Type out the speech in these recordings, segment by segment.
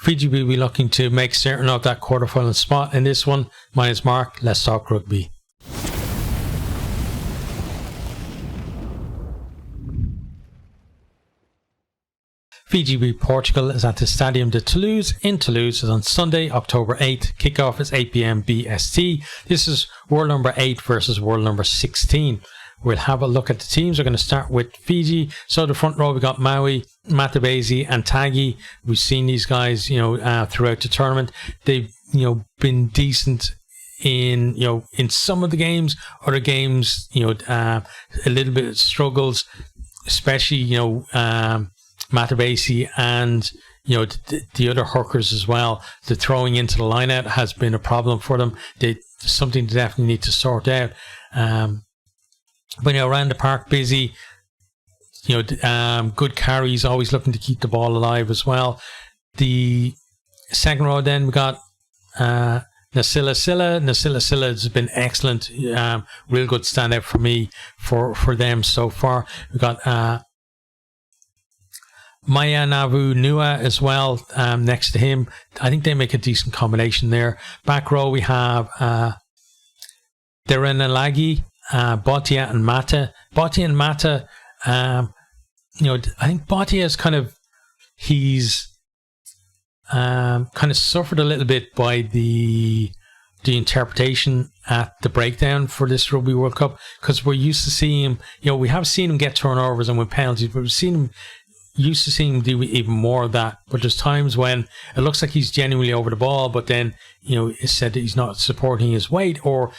Fiji will be looking to make certain of that quarterfinal spot in this one. My name is Mark. Let's talk rugby. Fiji v Portugal is at the Stadium de Toulouse in Toulouse. It's on Sunday, October 8th. Kickoff is 8 p.m. BST. This is world number 8 versus world number 16. We'll have a look at the teams. We're going to start with Fiji. So the front row, we got Maui, Matabese and Tagi. We've seen these guys, throughout the tournament. They've, been decent in some of the games. Other games, a little bit of struggles, especially, Matabese and the other hookers as well. The throwing into the line out has been a problem for them. Something they definitely need to sort out. But around the park, busy. Good carries, always looking to keep the ball alive as well. The second row, then we got Nasila Silla. Nasila Silla has been excellent. Real good standout for me for them so far. We got Maya Navu Nua as well next to him. I think they make a decent combination there. Back row we have Derenalagi, Bhatia and Mata. Bhatia and Mata, I think Bhatia is he's suffered a little bit by the interpretation at the breakdown for this Rugby World Cup, because we're used to seeing him, we have seen him get turnovers and win penalties, but we've seen him used to seeing him do even more of that. But there's times when it looks like he's genuinely over the ball, but then it's said that he's not supporting his weight, or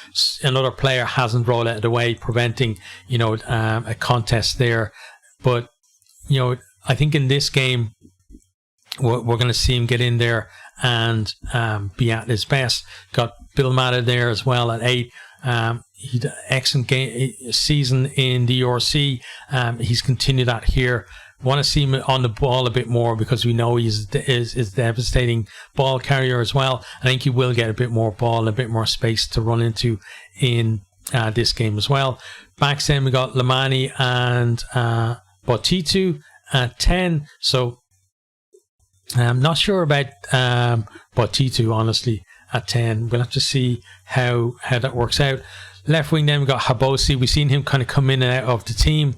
another player hasn't rolled out of the way, preventing a contest there. But I think in this game we're going to see him get in there and be at his best. Got Bill Mata there as well at 8. He had an excellent season in the URC. He's continued that here. Want to see him on the ball a bit more, because we know he's devastating ball carrier as well. I think he will get a bit more ball, a bit more space to run into in this game as well. Backs then we got Lamani and Botitu at 10. So I'm not sure about Botitu, honestly, at 10. We'll have to see how that works out. Left wing then we got Habosi. We've seen him kind of come in and out of the team.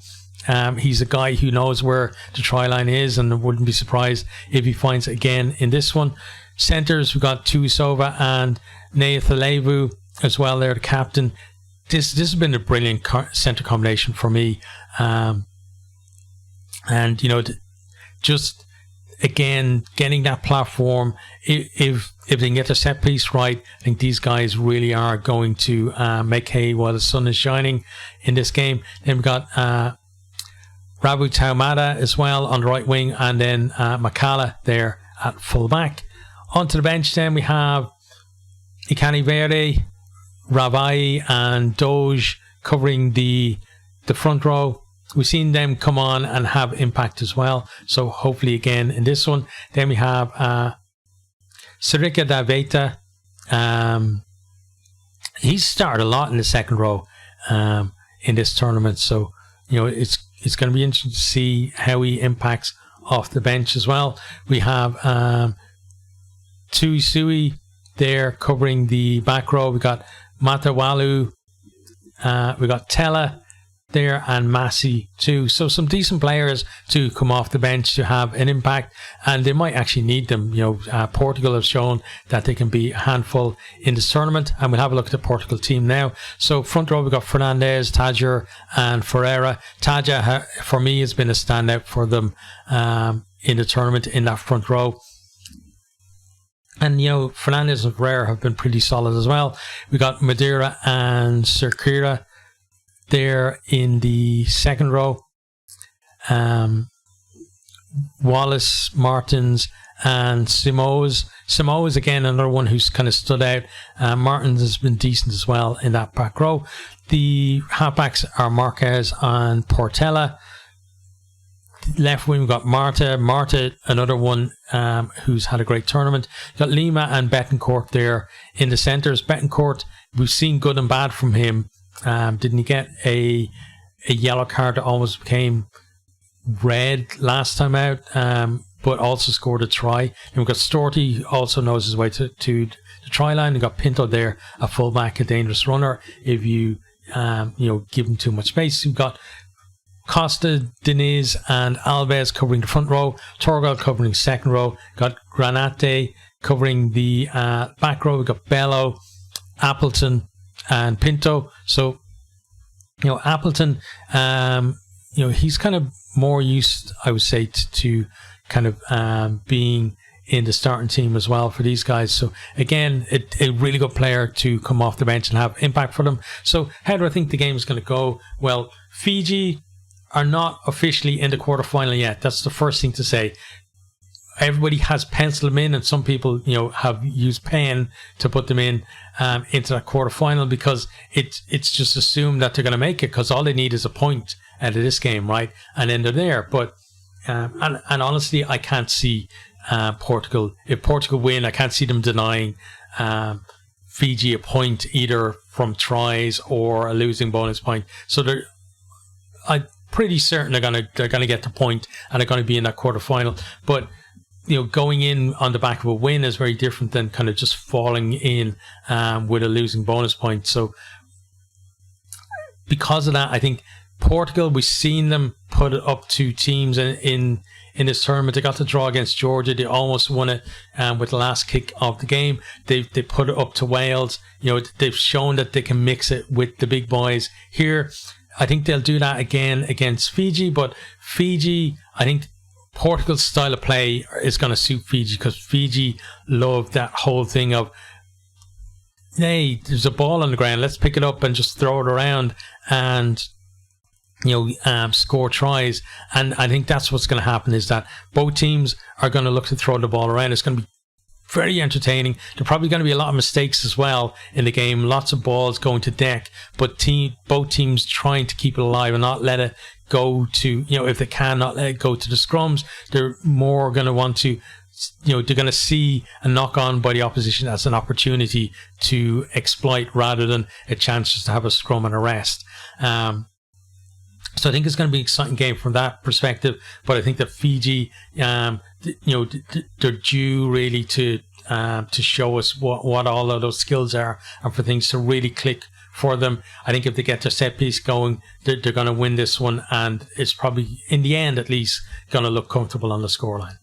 He's a guy who knows where the try line is, and I wouldn't be surprised if he finds it again in this one. Centres, we've got Tuisova and Neathalevu as well there, the captain. This has been a brilliant centre combination for me. Just again, getting that platform, if they can get their set piece right, I think these guys really are going to make hay while the sun is shining in this game. Then we've got Rabu Taumata as well on the right wing, and then Makala there at full back. Onto the bench then we have Ikani Verde, Ravai and Doge covering the front row. We've seen them come on and have impact as well, so hopefully again in this one. Then we have Sarika Daveta. He's started a lot in the second row in this tournament, so it's going to be interesting to see how he impacts off the bench as well. We have Tui Sui there covering the back row. We got Matawalu, we got Tella there, and Massey too. So some decent players to come off the bench to have an impact, and they might actually need them. Portugal have shown that they can be a handful in this tournament, and we'll have a look at the Portugal team now. So front row we've got Fernandez, Tajer and Ferreira. Tajer for me has been a standout for them in the tournament in that front row. And Fernandez and Ferreira have been pretty solid as well. We got Madeira and Cirquira there in the second row. Wallace, Martins and Simoes. Simoes again another one who's kind of stood out. Martins has been decent as well in that back row. The halfbacks are Marquez and Portela. Left wing we've got Marta another one who's had a great tournament. We've got Lima and Betancourt there in the centres. Betancourt, we've seen good and bad from him. Didn't he get a yellow card that almost became red last time out? but also scored a try. And we've got Storty, also knows his way to the try line. We've got Pinto there, a fullback, a dangerous runner if you give him too much space. We've got Costa, Diniz and Alves covering the front row, Torgal covering second row, got Granate covering the back row. We've got Bello, Appleton and Pinto. So Appleton, he's kind of more used, I would say, to kind of being in the starting team as well for these guys. So again, a really good player to come off the bench and have impact for them. So how do I think the game is going to go? Well, Fiji are not officially in the quarterfinal yet. That's the first thing to say. Everybody has penciled them in, and some people, have used pen to put them in into that quarterfinal because it's just assumed that they're going to make it because all they need is a point out of this game, right? And then they're there. But and honestly, I can't see Portugal. If Portugal win, I can't see them denying Fiji a point either from tries or a losing bonus point. So I'm pretty certain they're gonna get the point and they're going to be in that quarterfinal. But going in on the back of a win is very different than kind of just falling in with a losing bonus point. So because of that, I think Portugal, we've seen them put it up to teams in this tournament. They got the draw against Georgia. They almost won it with the last kick of the game. They put it up to Wales. They've shown that they can mix it with the big boys here. I think they'll do that again against Fiji. But Fiji, I think Portugal's style of play is going to suit Fiji because Fiji love that whole thing of, hey, there's a ball on the ground, let's pick it up and just throw it around and score tries. And I think that's what's going to happen, is that both teams are going to look to throw the ball around. It's going to be very entertaining. There are probably going to be a lot of mistakes as well in the game, lots of balls going to deck, but both teams trying to keep it alive and not let it go to, if they can, not let it go to the scrums. They're more going to want to, they're going to see a knock on by the opposition as an opportunity to exploit rather than a chance just to have a scrum and a rest. So I think it's going to be an exciting game from that perspective. But I think that Fiji, they're due really to show us what all of those skills are and for things to really click for them. I think if they get their set piece going, they're going to win this one, and it's probably, in the end at least, going to look comfortable on the scoreline.